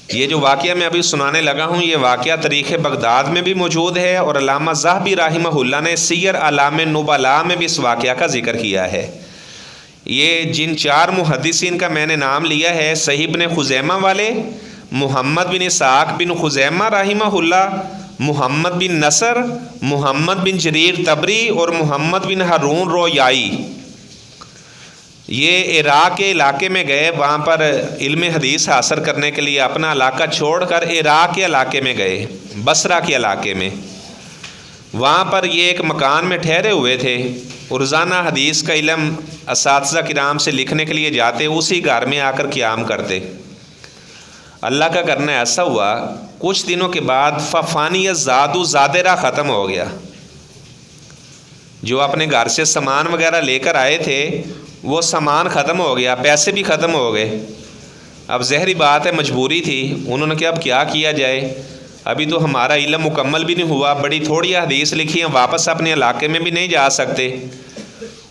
یہ جو واقعہ میں ابھی سنانے لگا ہوں یہ واقعہ تاریخ بغداد میں بھی موجود ہے، اور علامہ ذہبی رحمہ اللہ نے سیر اعلام نبلاء میں بھی اس واقعہ کا ذکر کیا ہے۔ یہ جن 4 محدثین کا میں نے نام لیا ہے، صحیح ابن خزیمہ والے، محمد بن اسحاق بن خزیمہ رحمہ اللہ، محمد بن نصر، محمد بن جریر طبری اور محمد بن ہارون رویائی، یہ عراق کے علاقے میں گئے، وہاں پر علم حدیث حاصل کرنے کے لیے اپنا علاقہ چھوڑ کر عراق کے علاقے میں گئے، بصرہ کے علاقے میں۔ وہاں پر یہ ایک مکان میں ٹھہرے ہوئے تھے، روزانہ حدیث کا علم اساتذہ کرام سے لکھنے کے لیے جاتے، اسی گھر میں آ کر قیام کرتے۔ اللہ کا کرنا ایسا ہوا، کچھ دنوں کے بعد ففانی زادو زادرہ ختم ہو گیا۔ جو اپنے گھر سے سامان وغیرہ لے کر آئے تھے وہ سامان ختم ہو گیا، پیسے بھی ختم ہو گئے۔ اب ظاہری بات ہے مجبوری تھی، انہوں نے کہا اب کیا کیا جائے، ابھی تو ہمارا علم مکمل بھی نہیں ہوا، بڑی تھوڑی حدیث لکھی ہیں، واپس اپنے علاقے میں بھی نہیں جا سکتے۔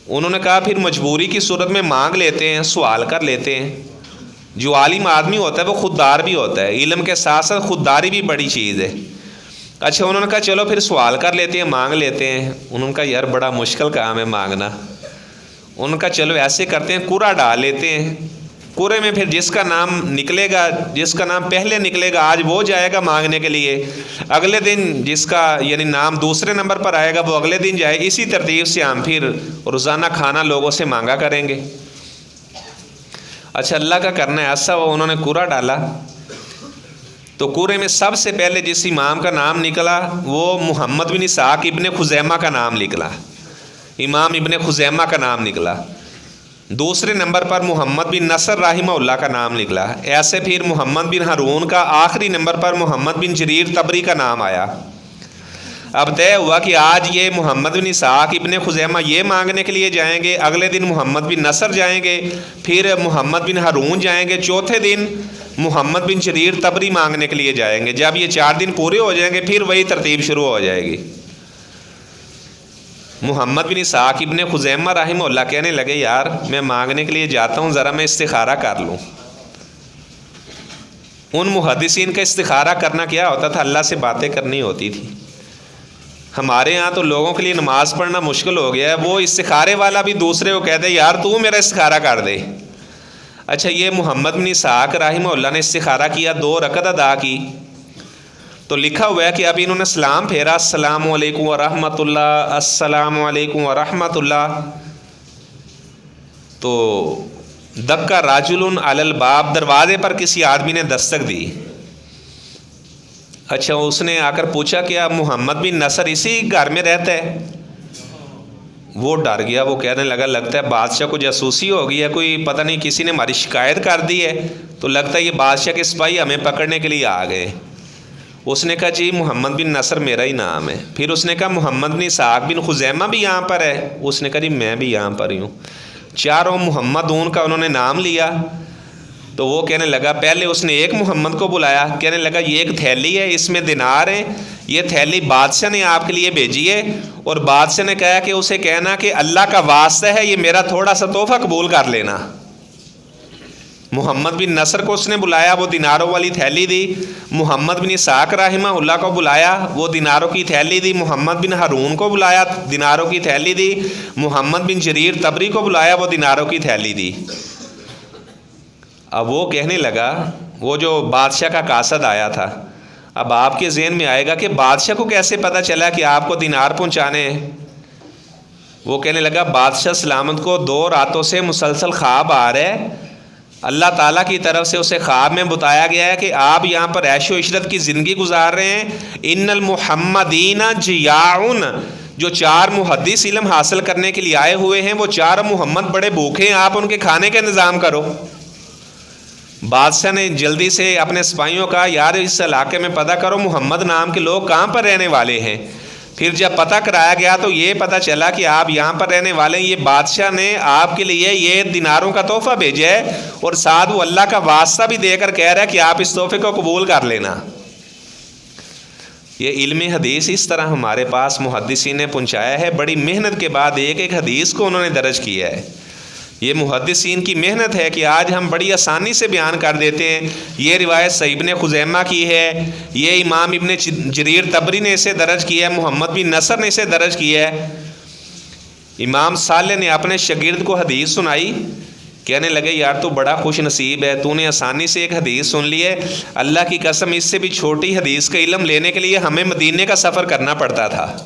انہوں نے کہا پھر مجبوری کی صورت میں مانگ لیتے ہیں، سوال کر لیتے ہیں۔ جو عالم آدمی ہوتا ہے وہ خوددار بھی ہوتا ہے، علم کے ساتھ ساتھ خودداری بھی بڑی چیز ہے۔ اچھا انہوں نے کہا چلو پھر سوال کر لیتے ہیں، مانگ لیتے ہیں۔ انہوں نے کہا یار بڑا مشکل کام ہے مانگنا۔ ان کا چلو ایسے کرتے ہیں، قرعہ ڈال لیتے ہیں، قرعے میں پھر جس کا نام نکلے گا، جس کا نام پہلے نکلے گا آج وہ جائے گا مانگنے کے لیے، اگلے دن جس کا یعنی نام دوسرے نمبر پر آئے گا وہ اگلے دن جائے، اسی ترتیب سے ہم پھر روزانہ کھانا لوگوں سے مانگا کریں گے۔ اچھا اللہ کا کرنا ہے ایسا ہوا، انہوں نے قرعہ ڈالا تو قرعے میں سب سے پہلے جس امام کا نام نکلا وہ محمد بن اسحاق ابن خزیمہ کا نام نکلا، امام ابن خزیمہ کا نام نکلا۔ دوسرے نمبر پر محمد بن نصر رحمہ اللہ کا نام نکلا، ایسے پھر محمد بن ہارون کا، آخری نمبر پر محمد بن جریر طبری کا نام آیا۔ اب طے ہوا کہ آج یہ محمد بن اسحاق ابن خزیمہ یہ مانگنے کے لیے جائیں گے، اگلے دن محمد بن نصر جائیں گے، پھر محمد بن ہارون جائیں گے، چوتھے دن محمد بن جریر طبری مانگنے کے لیے جائیں گے۔ جب یہ 4 دن پورے ہو جائیں گے پھر وہی ترتیب شروع ہو جائے گی۔ محمد بن اسحاق ابن خزیمہ رحمہ اللہ کہنے لگے یار میں مانگنے کے لیے جاتا ہوں، ذرا میں استخارہ کر لوں۔ ان محدثین کا استخارہ کرنا کیا ہوتا تھا؟ اللہ سے باتیں کرنی ہوتی تھی۔ ہمارے ہاں تو لوگوں کے لیے نماز پڑھنا مشکل ہو گیا ہے، وہ استخارے والا بھی دوسرے کو کہتے یار تو میرا استخارہ کر دے۔ اچھا یہ محمد بن اسحاق رحمہ اللہ نے استخارہ کیا، 2 رکعت ادا کی، تو لکھا ہوا ہے کہ ابھی انہوں نے سلام پھیرا، السلام علیکم ورحمۃ اللہ، السلام علیکم ورحمۃ اللہ، تو دکا راجل علی الباب، دروازے پر کسی آدمی نے دستک دی۔ اچھا اس نے آ کر پوچھا کیا محمد بن نصر اسی گھر میں رہتا ہے؟ وہ ڈر گیا، وہ کہنے لگا لگتا ہے بادشاہ کو جاسوسی ہو گئی ہے، کوئی پتہ نہیں کسی نے ہماری شکایت کر دی ہے، تو لگتا ہے یہ بادشاہ کے سپاہی ہمیں پکڑنے کے لیے آ گئے۔ اس نے کہا جی محمد بن نصر میرا ہی نام ہے۔ پھر اس نے کہا محمد بن اسحاق بن خزیمہ بھی یہاں پر ہے؟ اس نے کہا جی میں بھی یہاں پر ہی ہوں۔ چاروں محمدون کا انہوں نے نام لیا، تو وہ کہنے لگا، پہلے اس نے ایک محمد کو بلایا، کہنے لگا یہ ایک تھیلی ہے اس میں دینار ہیں، یہ تھیلی بادشاہ نے آپ کے لیے بھیجی ہے، اور بادشاہ نے کہا کہ اسے کہنا کہ اللہ کا واسطہ ہے یہ میرا تھوڑا سا تحفہ قبول کر لینا۔ محمد بن نصر کو اس نے بلایا، وہ دیناروں والی تھیلی دی۔ محمد بن اسحاق رحمہ اللہ کو بلایا، وہ دیناروں کی تھیلی دی۔ محمد بن ہارون کو بلایا، دیناروں کی تھیلی دی۔ محمد بن جریر طبری کو بلایا، وہ دیناروں کی تھیلی دی۔ اب وہ کہنے لگا، وہ جو بادشاہ کا قاصد آیا تھا، اب آپ کے ذہن میں آئے گا کہ بادشاہ کو کیسے پتہ چلا کہ آپ کو دینار پہنچانے ہیں؟ وہ کہنے لگا بادشاہ سلامت کو 2 راتوں سے مسلسل خواب آ رہا ہے، اللہ تعالیٰ کی طرف سے اسے خواب میں بتایا گیا ہے کہ آپ یہاں پر عیش و عشرت کی زندگی گزار رہے ہیں۔ ان المحمدین جیاعن، جو 4 محدث علم حاصل کرنے کے لیے آئے ہوئے ہیں وہ 4 محمد بڑے بھوکے ہیں، آپ ان کے کھانے کا انتظام کرو۔ بادشاہ نے جلدی سے اپنے سپاہیوں کا یار اس علاقے میں پتہ کرو محمد نام کے لوگ کہاں پر رہنے والے ہیں۔ پھر جب پتہ کرایا گیا تو یہ پتہ چلا کہ آپ یہاں پر رہنے والے ہیں، یہ بادشاہ نے آپ کے لیے یہ دیناروں کا تحفہ بھیجا ہے، اور ساتھ وہ اللہ کا واسطہ بھی دے کر کہہ رہا ہے کہ آپ اس تحفے کو قبول کر لینا۔ یہ علم حدیث اس طرح ہمارے پاس محدثین نے پہنچایا ہے، بڑی محنت کے بعد ایک ایک حدیث کو انہوں نے درج کیا ہے۔ یہ محدثین کی محنت ہے کہ آج ہم بڑی آسانی سے بیان کر دیتے ہیں۔ یہ روایت صحیح ابن خزیمہ کی ہے، یہ امام ابن جریر طبری نے اسے درج کیا ہے، محمد بن نصر نے اسے درج کیا ہے۔ امام صالح نے اپنے شاگرد کو حدیث سنائی، کہنے لگے یار تو بڑا خوش نصیب ہے، تو نے آسانی سے ایک حدیث سن لی ہے، اللہ کی قسم اس سے بھی چھوٹی حدیث کا علم لینے کے لیے ہمیں مدینے کا سفر کرنا پڑتا تھا۔